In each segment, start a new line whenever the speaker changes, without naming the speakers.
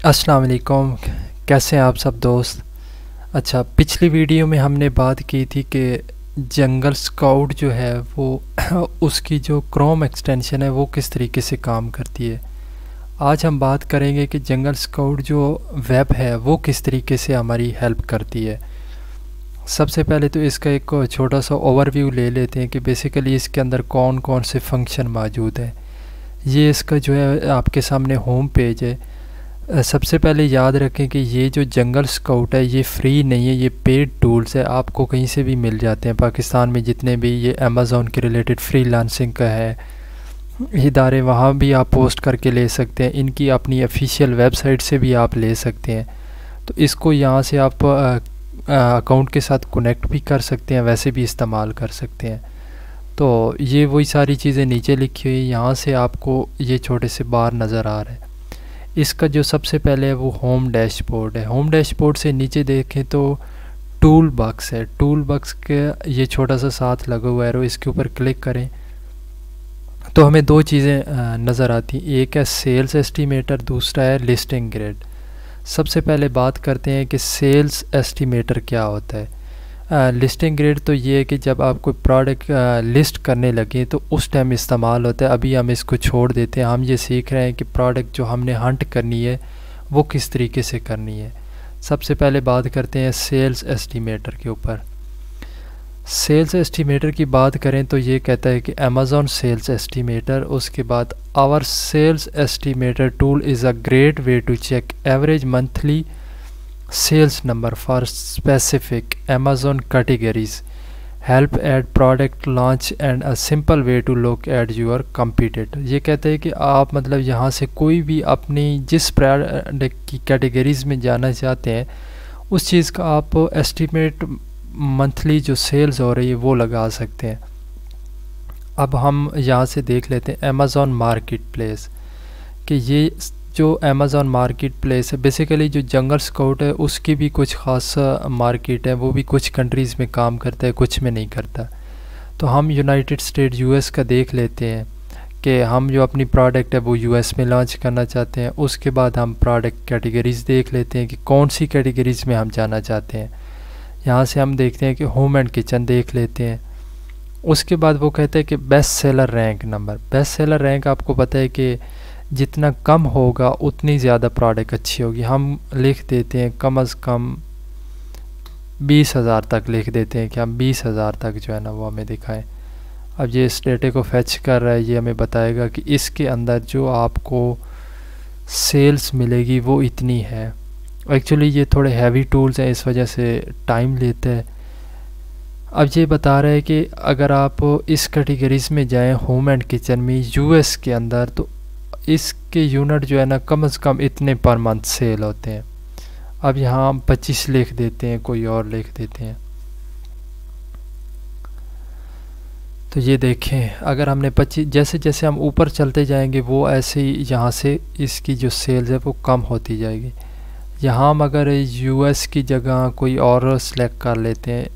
अस्सलाम वालेकुम। कैसे हैं आप सब दोस्त। अच्छा, पिछली वीडियो में हमने बात की थी कि जंगल स्काउट जो है वो उसकी जो क्रोम एक्सटेंशन है वो किस तरीके से काम करती है। आज हम बात करेंगे कि जंगल स्काउट जो वेब है वो किस तरीके से हमारी हेल्प करती है। सबसे पहले तो इसका एक छोटा सा ओवरव्यू ले लेते हैं कि बेसिकली इसके अंदर कौन कौन से फंक्शन मौजूद हैं। ये इसका जो है आपके सामने होम पेज है। सबसे पहले याद रखें कि ये जो जंगल स्काउट है ये फ्री नहीं है, ये पेड टूल्स है। आपको कहीं से भी मिल जाते हैं पाकिस्तान में जितने भी ये अमेज़ॉन के रिलेटेड फ्रीलांसिंग का है इदारे, वहाँ भी आप पोस्ट करके ले सकते हैं। इनकी अपनी ऑफिशियल वेबसाइट से भी आप ले सकते हैं। तो इसको यहाँ से आप अकाउंट के साथ कनेक्ट भी कर सकते हैं, वैसे भी इस्तेमाल कर सकते हैं। तो ये वही सारी चीज़ें नीचे लिखी हुई, यहाँ से आपको ये छोटे से बार नज़र आ रहे हैं। इसका जो सबसे पहले है वो होम डैशबोर्ड है। होम डैशबोर्ड से नीचे देखें तो टूल बॉक्स है। टूल बॉक्स के ये छोटा सा साथ लगा हुआ है, इसके ऊपर क्लिक करें तो हमें दो चीज़ें नज़र आती हैं। एक है सेल्स एस्टीमेटर, दूसरा है लिस्टिंग ग्रिड। सबसे पहले बात करते हैं कि सेल्स एस्टीमेटर क्या होता है। लिस्टिंग ग्रिड तो ये है कि जब आप कोई प्रोडक्ट लिस्ट करने लगे तो उस टाइम इस्तेमाल होता है। अभी हम इसको छोड़ देते हैं, हम ये सीख रहे हैं कि प्रोडक्ट जो हमने हंट करनी है वो किस तरीके से करनी है। सबसे पहले बात करते हैं सेल्स एस्टीमेटर के ऊपर। सेल्स एस्टीमेटर की बात करें तो ये कहता है कि अमेज़ॉन सेल्स एस्टीमेटर, उसके बाद our sales estimator tool is a great way to check average monthly sales number for specific Amazon categories, help at product launch and a simple way to look at your competitor। ये कहते हैं कि आप मतलब यहाँ से कोई भी अपनी जिस प्रोडक्ट की कैटेगरीज़ में जाना चाहते हैं उस चीज़ का आप एस्टिमेट मंथली जो सेल्स हो रही है वो लगा सकते हैं। अब हम यहाँ से देख लेते हैं अमेज़ॉन मार्केट प्लेस कि ये जो अमेज़ॉन मार्केट प्लेस है बेसिकली जो जंगल स्काउट है उसकी भी कुछ ख़ास मार्केट है, वो भी कुछ कंट्रीज़ में काम करता है, कुछ में नहीं करता। तो हम यूनाइटेड स्टेट यूएस का देख लेते हैं कि हम जो अपनी प्रोडक्ट है वो यूएस में लॉन्च करना चाहते हैं। उसके बाद हम प्रोडक्ट कैटेगरीज़ देख लेते हैं कि कौन सी कैटेगरीज़ में हम जाना चाहते हैं। यहाँ से हम देखते हैं कि होम एंड किचन देख लेते हैं। उसके बाद वो कहते हैं कि best seller rank number. Best seller rank आपको पता है कि जितना कम होगा उतनी ज़्यादा प्रोडक्ट अच्छी होगी। हम लिख देते हैं कम अज़ कम 20,000 तक लिख देते हैं कि हम 20,000 तक जो है ना वो हमें दिखाएं। अब ये इस डेटे को फैच कर रहा है, ये हमें बताएगा कि इसके अंदर जो आपको सेल्स मिलेगी वो इतनी है। एक्चुअली ये थोड़े हैवी टूल्स हैं इस वजह से टाइम लेते हैं। अब ये बता रहा है कि अगर आप इस कैटेगरीज़ में जाएं होम एंड किचन में यूएस के अंदर तो इसके यूनिट जो है ना कम से कम इतने पर मंथ सेल होते हैं। अब यहाँ हम 25 लिख देते हैं, कोई और लिख देते हैं। तो ये देखें अगर हमने 25 जैसे जैसे हम ऊपर चलते जाएंगे वो ऐसे ही यहाँ से इसकी जो सेल्स है वो कम होती जाएगी। यहाँ हम अगर यूएस की जगह कोई और सेलेक्ट कर लेते हैं,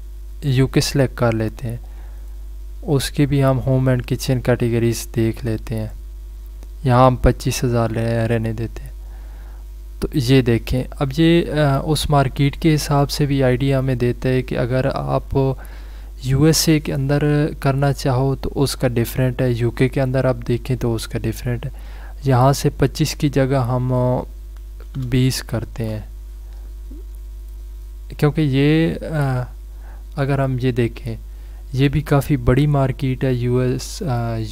यूके सेलेक्ट कर लेते हैं, उसकी भी हम होम एंड किचन कैटेगरीज देख लेते हैं। यहाँ हम 25,000 रहने देते हैं। तो ये देखें अब ये उस मार्केट के हिसाब से भी आइडिया हमें देता है कि अगर आप यूएसए के अंदर करना चाहो तो उसका डिफरेंट है, यूके के अंदर आप देखें तो उसका डिफरेंट है। यहाँ से 25 की जगह हम 20 करते हैं क्योंकि ये अगर हम ये देखें ये भी काफ़ी बड़ी मार्केट है यूएस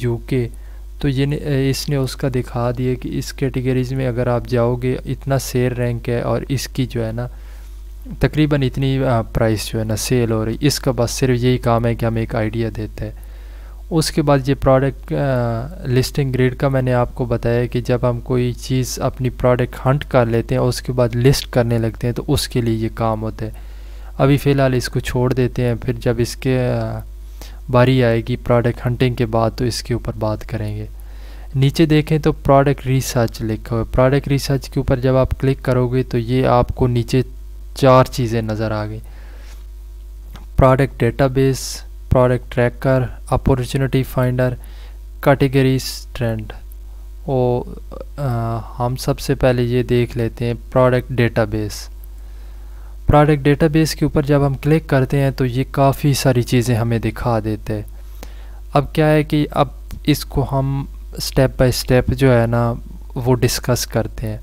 यूके। तो ये इसने उसका दिखा दिया कि इस कैटेगरीज में अगर आप जाओगे इतना सेल रैंक है और इसकी जो है ना तकरीबन इतनी प्राइस जो है ना सेल हो रही। इसका बस सिर्फ यही काम है कि हमें एक आइडिया देता है। उसके बाद ये प्रोडक्ट लिस्टिंग ग्रिड का मैंने आपको बताया कि जब हम कोई चीज़ अपनी प्रोडक्ट हंट कर लेते हैं उसके बाद लिस्ट करने लगते हैं तो उसके लिए ये काम होता है। अभी फ़िलहाल इसको छोड़ देते हैं, फिर जब इसके बारी आएगी प्रोडक्ट हंटिंग के बाद तो इसके ऊपर बात करेंगे। नीचे देखें तो प्रोडक्ट रिसर्च लिखा हुआ है। प्रोडक्ट रिसर्च के ऊपर जब आप क्लिक करोगे तो ये आपको नीचे 4 चीज़ें नज़र आ गई। Product database, product tracker, opportunity finder, categories trend. वो हम सबसे पहले ये देख लेते हैं प्रोडक्ट डेटाबेस। प्रोडक्ट डेटाबेस के ऊपर जब हम क्लिक करते हैं तो ये काफ़ी सारी चीज़ें हमें दिखा देते हैं। अब क्या है कि अब इसको हम स्टेप बाय स्टेप जो है ना वो डिस्कस करते हैं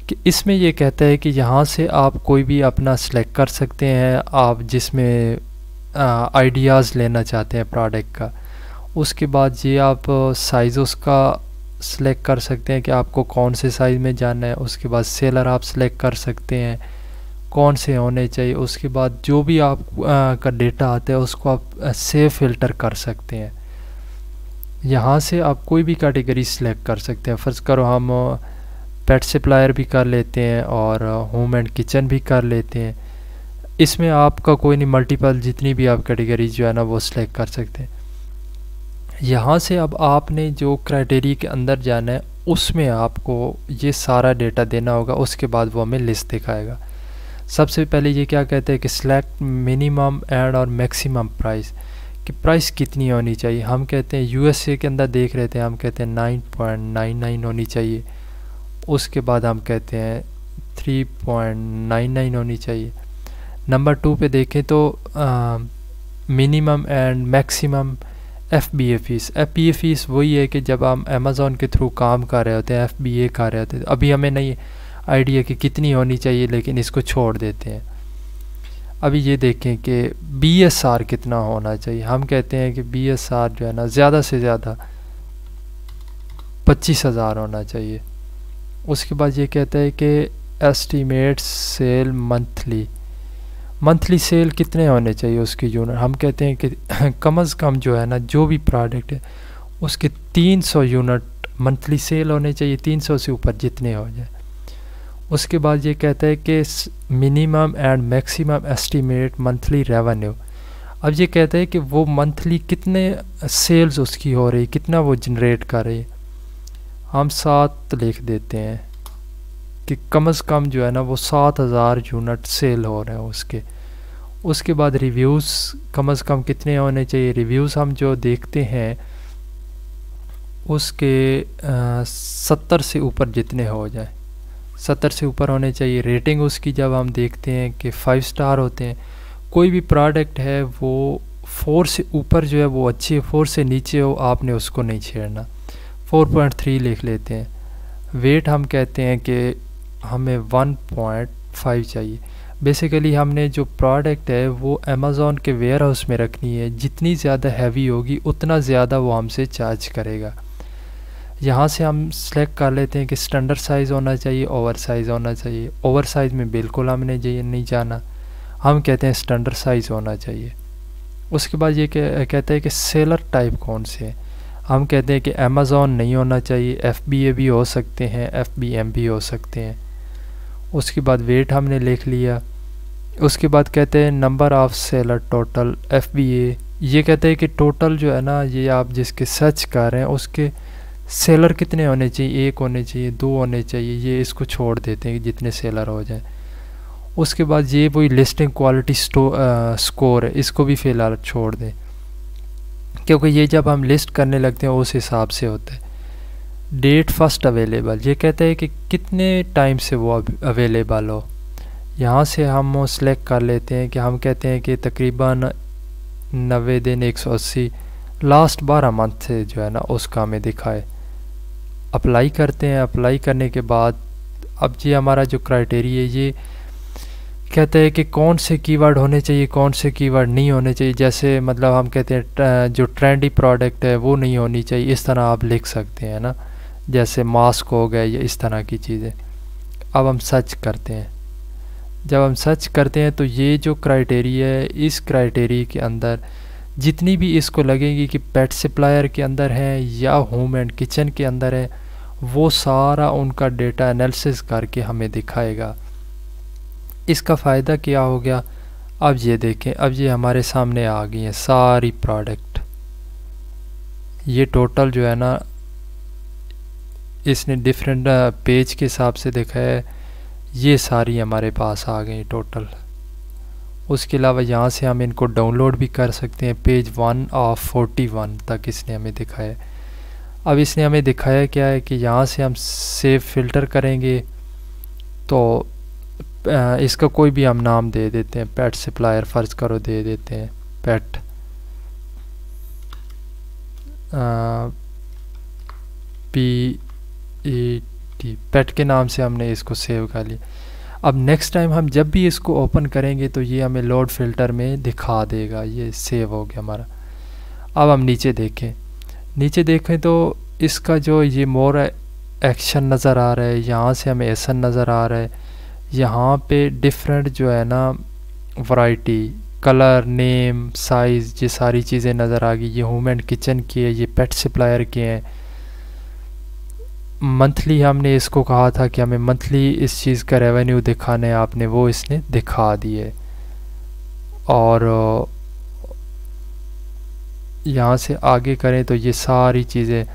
कि इसमें ये कहता है कि यहाँ से आप कोई भी अपना सिलेक्ट कर सकते हैं, आप जिसमें आइडियाज़ लेना चाहते हैं प्रोडक्ट का। उसके बाद ये आप साइज़ उसका सिलेक्ट कर सकते हैं कि आपको कौन से साइज़ में जाना है। उसके बाद सेलर आप सिलेक्ट कर सकते हैं कौन से होने चाहिए। उसके बाद जो भी आप का डेटा आता है उसको आप सेव फ़िल्टर कर सकते हैं। यहाँ से आप कोई भी कैटेगरी सिलेक्ट कर सकते हैं। फ़र्ज़ करो हम पेट सप्लायर भी कर लेते हैं और होम एंड किचन भी कर लेते हैं। इसमें आपका कोई नहीं, मल्टीपल जितनी भी आप कैटेगरी जो है ना वो सिलेक्ट कर सकते हैं। यहाँ से अब आपने जो क्राइटेरिया के अंदर जाना है उसमें आपको ये सारा डेटा देना होगा। उसके बाद वो हमें लिस्ट दिखाएगा। सबसे पहले ये क्या कहते हैं कि सिलेक्ट मिनिमम एंड और मैक्सिमम प्राइस, कि प्राइस कितनी होनी चाहिए। हम कहते हैं यूएसए के अंदर देख रहे थे, हम कहते हैं 9.99 होनी चाहिए। उसके बाद हम कहते हैं 3.99 होनी चाहिए। नंबर 2 पे देखें तो minimum and maximum FBA fees. FBA fees वही है कि जब हम अमेज़ॉन के थ्रू काम कर रहे होते हैं, FBA कर रहे होते हैं, अभी हमें नहीं आइडिया कि कितनी होनी चाहिए, लेकिन इसको छोड़ देते हैं। अभी ये देखें कि BSR कितना होना चाहिए। हम कहते हैं कि BSR जो है ना ज़्यादा से ज़्यादा 25,000 होना चाहिए। उसके बाद ये कहता है कि एस्टीमेट सेल मंथली सेल कितने होने चाहिए उसकी यूनिट। हम कहते हैं कि कम से कम जो है ना जो भी प्रोडक्ट है उसके 300 यूनिट मंथली सेल होने चाहिए, 300 से ऊपर जितने हो जाए। उसके बाद ये कहता है कि minimum and maximum estimate monthly revenue. अब ये कहता है कि वो मंथली कितने सेल्स उसकी हो रही, कितना वो जनरेट कर रही है। हम 7 लिख देते हैं कि कम से कम जो है ना वो 7,000 यूनिट सेल हो रहे हैं उसके। उसके बाद रिव्यूज़ कम से कम कितने होने चाहिए। रिव्यूज़ हम जो देखते हैं उसके 70 से ऊपर जितने हो जाए, 70 से ऊपर होने चाहिए। रेटिंग उसकी जब हम देखते हैं कि 5 स्टार होते हैं। कोई भी प्रोडक्ट है वो 4 से ऊपर जो है वो अच्छी है, 4 से नीचे हो आपने उसको नहीं छेड़ना। 4.3 लिख लेते हैं। वेट हम कहते हैं कि हमें 1.5 चाहिए। बेसिकली हमने जो प्रोडक्ट है वो अमेज़ॉन के वेयर हाउस में रखनी है। जितनी ज़्यादा हैवी होगी उतना ज़्यादा वो हमसे चार्ज करेगा। यहाँ से हम सेलेक्ट कर लेते हैं कि स्टैंडर्ड साइज़ होना चाहिए, ओवर साइज़ होना चाहिए। ओवर साइज़ में बिल्कुल हमने नहीं जाना, हम कहते हैं स्टैंडर्ड साइज़ होना चाहिए। उसके बाद ये कहता है कि सेलर टाइप कौन से हैं। हम कहते हैं कि अमेज़ॉन नहीं होना चाहिए, FBA भी हो सकते हैं, FBM भी हो सकते हैं। उसके बाद वेट हमने लिख लिया। उसके बाद कहते हैं number of seller total FBA। ये कहते हैं कि टोटल जो है ना ये आप जिसके सर्च कर रहे हैं उसके सेलर कितने होने चाहिए, 1 होने चाहिए, 2 होने चाहिए। ये इसको छोड़ देते हैं कि जितने सेलर हो जाए। उसके बाद ये वही लिस्टिंग क्वालिटी स्कोर है, इसको भी फ़िलहाल छोड़ दें क्योंकि ये जब हम लिस्ट करने लगते हैं उस हिसाब से होता है। डेट फर्स्ट अवेलेबल, ये कहते हैं कि कितने टाइम से वो अवेलेबल हो। यहाँ से हम सेलेक्ट कर लेते हैं कि हम कहते हैं कि तकरीबन 90 दिन 180 लास्ट 12 मंथ से जो है ना उसका हमें दिखाए। अप्लाई करते हैं। अप्लाई करने के बाद अब ये हमारा जो क्राइटेरिया है ये कहते हैं कि कौन से कीवर्ड होने चाहिए, कौन से कीवर्ड नहीं होने चाहिए। जैसे मतलब हम कहते हैं जो ट्रेंडी प्रोडक्ट है वो नहीं होनी चाहिए, इस तरह आप लिख सकते हैं ना, जैसे मास्क हो गए या इस तरह की चीज़ें। अब हम सर्च करते हैं। जब हम सर्च करते हैं तो ये जो क्राइटेरिया है इस क्राइटेरिया के अंदर जितनी भी इसको लगेगी कि पेट सप्लायर के अंदर है या होम एंड किचन के अंदर है वो सारा उनका डेटा एनालिसिस करके हमें दिखाएगा। इसका फ़ायदा क्या हो गया, अब ये देखें, अब ये हमारे सामने आ गई हैं सारी प्रोडक्ट। ये टोटल जो है ना इसने डिफरेंट पेज के हिसाब से देखा है, ये सारी हमारे पास आ गई टोटल। उसके अलावा यहाँ से हम इनको डाउनलोड भी कर सकते हैं। पेज 1 ऑफ 41 तक इसने हमें दिखाया। अब इसने हमें दिखाया क्या है कि यहाँ से हम सेव फ़िल्टर करेंगे तो इसका कोई भी हम नाम दे देते हैं, पेट सप्लायर फ़र्ज करो दे देते हैं, पेट PET, पेट के नाम से हमने इसको सेव कर लिया। अब नेक्स्ट टाइम हम जब भी इसको ओपन करेंगे तो ये हमें लोड फ़िल्टर में दिखा देगा, ये सेव हो गया हमारा। अब हम नीचे देखें तो इसका जो ये मोर एक्शन नज़र आ रहा है, यहाँ से हमें एसन नज़र आ रहा है, यहाँ पे डिफरेंट जो है ना वैरायटी, कलर, नेम, साइज़, ये सारी चीज़ें नज़र आ गई। ये होम एंड किचन की है, ये पेट सप्लायर के हैं। मंथली हमने इसको कहा था कि हमें मंथली इस चीज़ का रेवेन्यू दिखाना है, आपने वो इसने दिखा दिए। और यहाँ से आगे करें तो ये सारी चीज़ें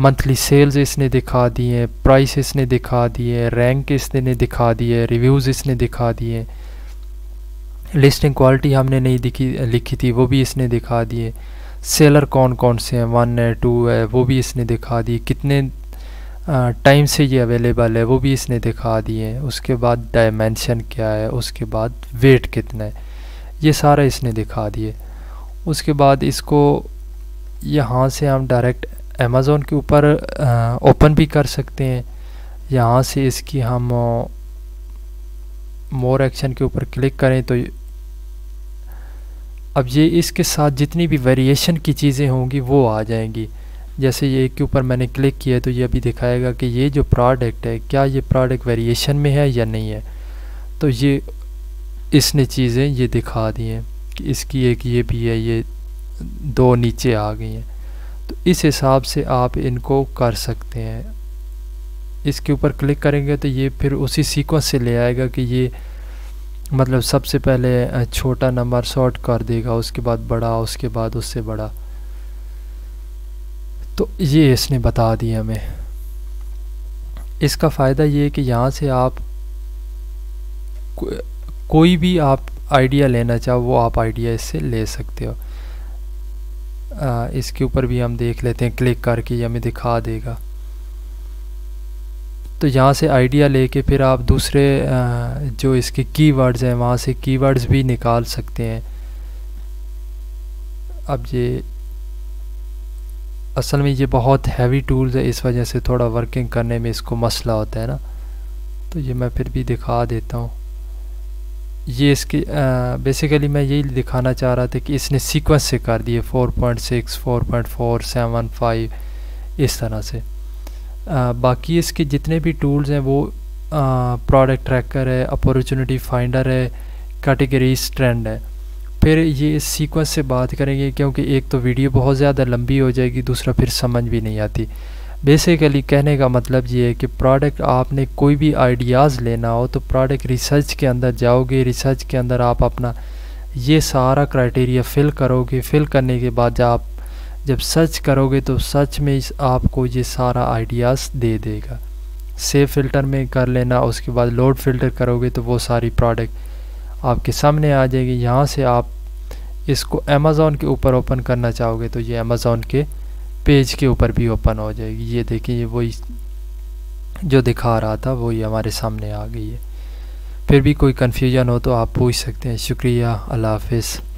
मंथली सेल्स इसने दिखा दी हैं, प्राइस इसने दिखा दिए, रैंक इसने दिखा दिए, रिव्यूज़ इसने दिखा दिए, लिस्टिंग क्वालिटी हमने नहीं लिखी थी वो भी इसने दिखा दिए, सेलर कौन कौन से हैं, 1 है 2 है वो भी इसने दिखा दिए, कितने टाइम से ये अवेलेबल है वो भी इसने दिखा दिए, उसके बाद डायमेंशन क्या है, उसके बाद वेट कितना है, ये सारा इसने दिखा दिए। उसके बाद इसको यहाँ से हम डायरेक्ट अमेज़ॉन के ऊपर ओपन भी कर सकते हैं। यहाँ से इसकी हम मोर एक्शन के ऊपर क्लिक करें तो अब ये इसके साथ जितनी भी वेरिएशन की चीज़ें होंगी वो आ जाएंगी। जैसे ये के ऊपर मैंने क्लिक किया तो ये अभी दिखाएगा कि ये जो प्रोडक्ट है क्या ये प्रोडक्ट वेरिएशन में है या नहीं है। तो ये इसने चीज़ें ये दिखा दी हैं कि इसकी एक ये भी है, ये 2 नीचे आ गई हैं। तो इस हिसाब से आप इनको कर सकते हैं। इसके ऊपर क्लिक करेंगे तो ये फिर उसी सीक्वेंस से ले आएगा कि ये मतलब सबसे पहले छोटा नंबर सॉर्ट कर देगा, उसके बाद बड़ा, उसके बाद उससे बड़ा। तो ये इसने बता दिया हमें। इसका फ़ायदा ये है कि यहाँ से आप कोई भी आप आइडिया लेना चाहो वो आप आइडिया इससे ले सकते हो। इसके ऊपर भी हम देख लेते हैं, क्लिक करके ये हमें दिखा देगा। तो यहाँ से आइडिया लेके फिर आप दूसरे जो इसके कीवर्ड्स हैं वहाँ से कीवर्ड्स भी निकाल सकते हैं। अब ये असल में ये बहुत हैवी टूल्स है, इस वजह से थोड़ा वर्किंग करने में इसको मसला होता है ना। तो ये मैं फिर भी दिखा देता हूँ। ये इसकी बेसिकली मैं यही दिखाना चाह रहा था कि इसने सीक्वेंस से कर दिए 4.6, 4.4, 7, 5 इस तरह से। बाकी इसके जितने भी टूल्स हैं वो प्रोडक्ट ट्रैकर है, अपॉर्चुनिटी फाइंडर है, कैटेगरीज ट्रेंड है। फिर ये इस सीक्वेंस से बात करेंगे क्योंकि एक तो वीडियो बहुत ज़्यादा लंबी हो जाएगी, दूसरा फिर समझ भी नहीं आती। बेसिकली कहने का मतलब ये है कि प्रोडक्ट आपने कोई भी आइडियाज़ लेना हो तो प्रोडक्ट रिसर्च के अंदर जाओगे, रिसर्च के अंदर आप अपना ये सारा क्राइटेरिया फिल करोगे। फिल करने के बाद आप जब सर्च करोगे तो सर्च में आपको ये सारा आइडियाज़ दे देगा। सेव फ़िल्टर में कर लेना, उसके बाद लोड फ़िल्टर करोगे तो वो सारी प्रोडक्ट आपके सामने आ जाएगी। यहाँ से आप इसको अमेज़ॉन के ऊपर ओपन करना चाहोगे तो ये अमेज़ॉन के पेज के ऊपर भी ओपन हो जाएगी। ये देखिए ये वही जो दिखा रहा था वही हमारे सामने आ गई है। फिर भी कोई कन्फ्यूजन हो तो आप पूछ सकते हैं। शुक्रिया, अल्लाह हाफ़िज़।